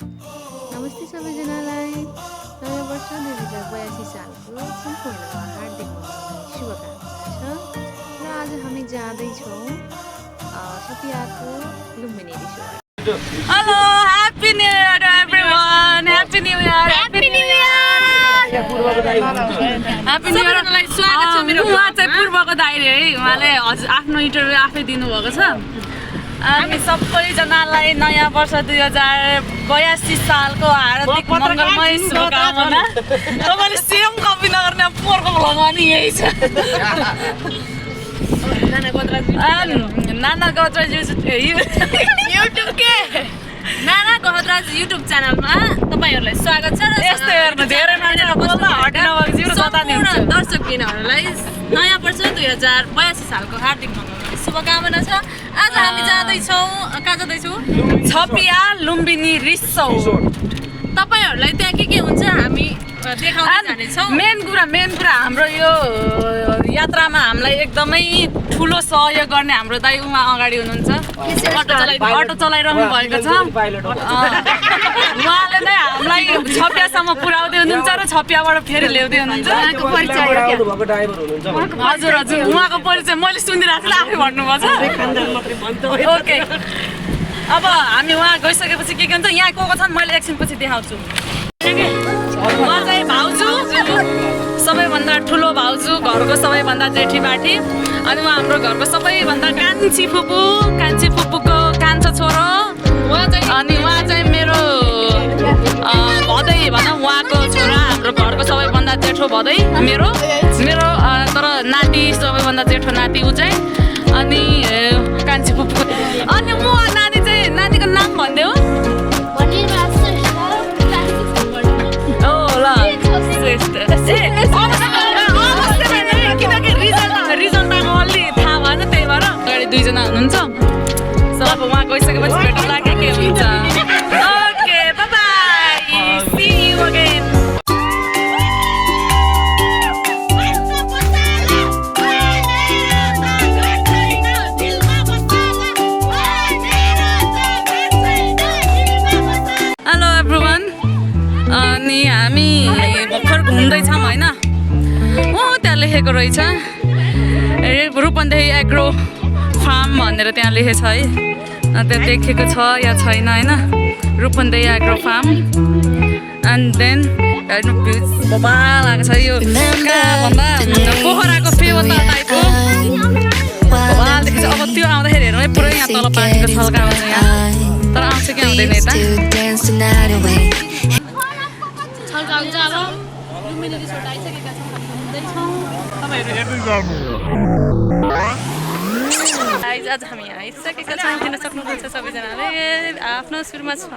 नमस्ते सबैजनालाई नयाँ वर्ष 2082 सालको सम्पूर्णमा हार्दिक शुभकामना छ र आज हामी जाँदैछौँ सपियाको Lumbini resort. Hello, Happy New Year to everyone! Happy New Year! Happy New Year! Happy New Year! स्वागत छ मेरो उहाँ चाहिँ पूर्वको दाइले है उहाँले आफ्नो इन्टरभ्यू आफै दिनुभएको छ। हामी सबैजनालाई नयाँ वर्ष 2082 सालको हार्दिक मङ्गलमय शुभकामना। तपाईँले सेम कपी नगर्ने पोहोरको भ्लगमा नि यही छ। नाना गजराज युट्युब के नाना गजराज युट्युब च्यानलमा तपाईहरुलाई स्वागत छ र यस्तै हेर्नु धेरै मान्छेले बोल्न हटेन भएको जिरो जतानी हुन्छ। दर्शकबिनहरुलाई नयाँ वर्ष 2082 सालको हार्दिक मङ्गलमय शुभकामना छ। आज हामी जाँदैछौँ कहाँ जाँदैछौँ? छपिया लुम्बिनी रिसोर्ट। तपाईहरुलाई त्यहाँ के हुन्छ हामी देखाउन जानेछौँ। मेन कुरा हाम्रो यो यात्रामा हामीलाई एकदमै ठुलो सहयोग गर्ने हाम्रो दाइ उहाँ अगाडि हुनुहुन्छ। अटो चलाइरहनु भएको छ। उहाँले नै हामीलाई छपियासम्म पुर्याउँदै हुनुहुन्छ र छपियाबाट फेरि ल्याउँदै हुनुहुन्छ। हजुर उहाँको परिचय मैले सुनिरहेको छु, आफै भन्नुभएको छ। ओके अब हामी उहाँ गइसकेपछि के हुन्छ यहाँ को छन् मैले एकछिनपछि देखाउँछु। उहाँ चाहिँ भाउजू, सबैभन्दा ठुलो भाउजू, घरको सबैभन्दा जेठीमाठी, अनि उहाँ हाम्रो घरको सबैभन्दा कान्छी फुपूको कान्छो छोरो, अनि उहाँ चाहिँ मेरो भदै भनौँ उहाँको छोरा, हाम्रो घरको सबैभन्दा जेठो भदै मेरो तर नाति सबैभन्दा जेठो नाति ऊ चाहिँ, अनि कान्छी फुपूको, अनि म नानीको नाम भन्दै हो किनकि रिजल्ट अलि थाहा भएन त्यही भएर अगाडि दुईजना हुनुहुन्छ। सब उहाँ गइसकेपछि भेट्नु लाग्यो के हुन्छ। Okay bye bye, see you again. Hello everyone, अनि हामी भर्खर घुम्दैछौँ होइन। त्यहाँ लेखेको रहेछ रूपन्देही एग्रो फार्म भनेर त्यहाँ लेखेको छ है। त्यहाँ देखेको छ या छैन होइन, Rupandehi agro farm. And then हेर्नु भ्युज बबा लागेको छ। यो कहाँ भन्दा पोखराको फेवता टाइपको बबा देखेको छ। अब त्यो आउँदाखेरि हेर्नु है पुरै यहाँ तल पानीको छल्का आउँछ यहाँ, तर आउँछ कि आउँदैन यता आज हामी आइसकेका छौँ। हेर्न सक्नुहुन्छ सबैजनाले आफ्नो सुरुमा छन्।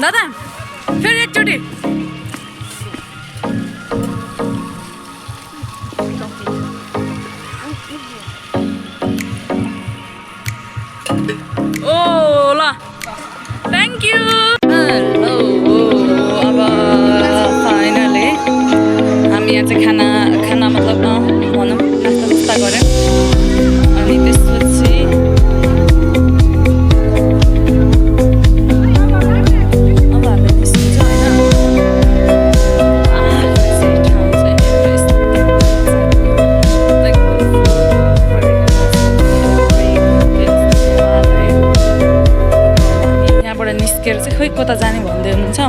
दादा फेरि एकचोटि ओ ल थ्याङ्क यू। अब फाइनली हामी यहाँ चाहिँ खाना मतलब भनौँ नास्ता गऱ्यौँ। अनि त्यसपछि अब हामी निस्किन्छ होइन। यहाँबाट निस्केर चाहिँ खोइ कता जाने भन्दै हुनुहुन्छ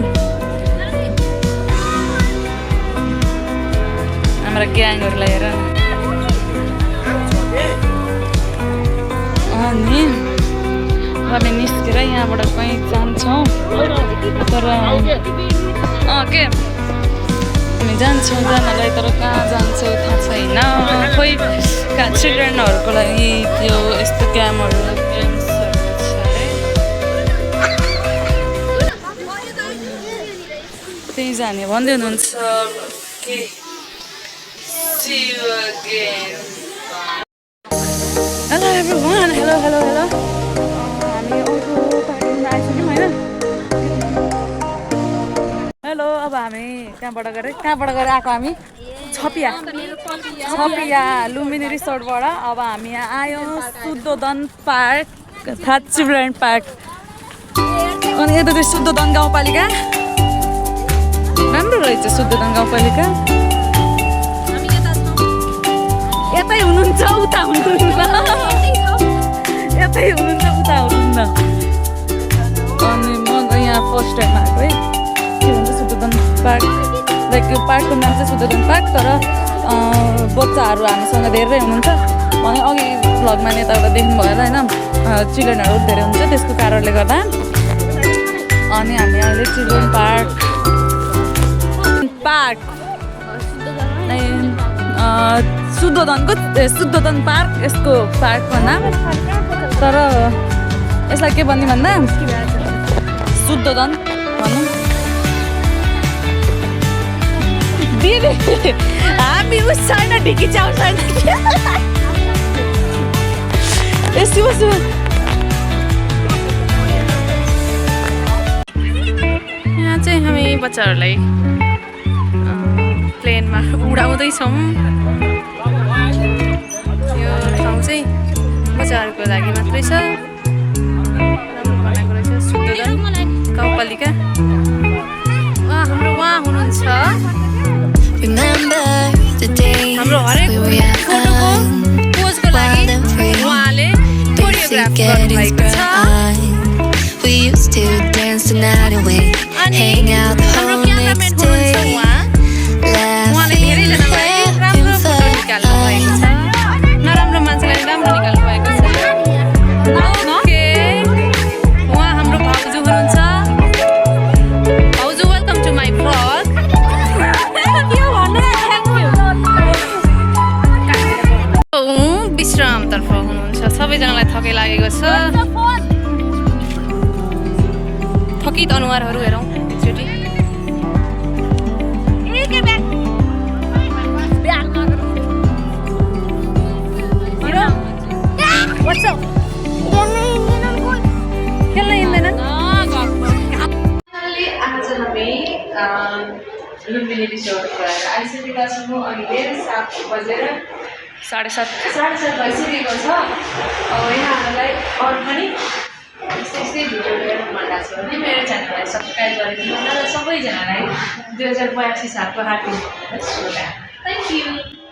हाम्रा ग्याङहरूलाई हेर। अनि हामी निस्केर यहाँबाट कहीँ जान्छौँ, तर के हामी जान्छौँ जानलाई, तर कहाँ जान्छौँ थाहा छैन। खोइ कहाँ चिल्ड्रेनहरूको लागि त्यो यस्तो गेम्सहरू छ त्यही जाने भन्दै हुनुहुन्छ। हेलो एभ्रिवान, हेलो हामी अटो पार्किङमा आइसक्यौँ होइन। हेलो अब हामी कहाँबाट गएर आएको हामी छपिया लुम्बिनी रिसोर्टबाट। अब हामी यहाँ आयौँ शुद्धोदन पार्क, चिल्ड्रेन पार्क अनि यता चाहिँ शुद्धोधन गाउँपालिका राम्रो रहेछ शुद्धोधन गाउँपालिका यतै हुनुहुन्छ उता हुनुहुन्न यतै हुनुहुन्छ उता हुनुहुन्न अनि म यहाँ फर्स्ट टाइम आएको है के भन्छ शुद्धोधन पार्क लाइक यो पार्कको नाम चाहिँ शुद्धोधन पार्क तर बच्चाहरू हामीसँग धेरै हुनुहुन्छ भने अघि भ्लगमा यताउता देख्नुभयो होला होइन चिल्ड्रेनहरू धेरै हुन्छ त्यसको कारणले गर्दा अनि हामी अहिले चिल्ड्रेन पार्क शुद्धोधन पार्क यसको पार्कको नाम तर यसलाई के भन्ने भन्दा शुद्धोधन भनौँ दिदी हामी उस छैन ढिकी च्याउ छैन यस्तो यहाँ चाहिँ हामी बच्चाहरूलाई प्लेनमा उडाउँदैछौँ यो ठाउँ चाहिँ बच्चाहरूको लागि मात्रै छ राम्रो बनाएको रहेछ शुद्धोधन गाउँपालिका उहाँ हुनुहुन्छ हाम्रो हरेक फोटोको पोजको लागि उहाँले कोरियोग्राफ गर्नुभएको छ अनि हाम्रो क्यामेराम्यान हुनुहुन्छ उहाँले धेरैजनालाई राम्रो फोटो निकाल्नु भएको छ नराम्रो मान्छेलाई राम्रो निकाल्नु भएको छ ओके उहाँ हाम्रो भाउजू हुनुहुन्छ भाउजू वेलकम टु माई भ्लग विश्रामतर्फ हुनुहुन्छ सबैजनालाई थकै लागेको छ थकित अनुहारहरू हेरौँ एकचोटि खेल्न हिँड्दैन आज हामी लुम्बिनी रिसोर्ट गएर आइसकेका छौँ अहिले 7 बजेर 7:30 भइसकेको छ अब यहाँहरूलाई अरू पनि यस्तै भिडियो लिएर मनलाग्छ भने मेरो च्यानललाई सब्सक्राइब गरिदिनु होला र सबैजनालाई 2082 सालको हार्दिक शुभकामना थ्याङ्क यू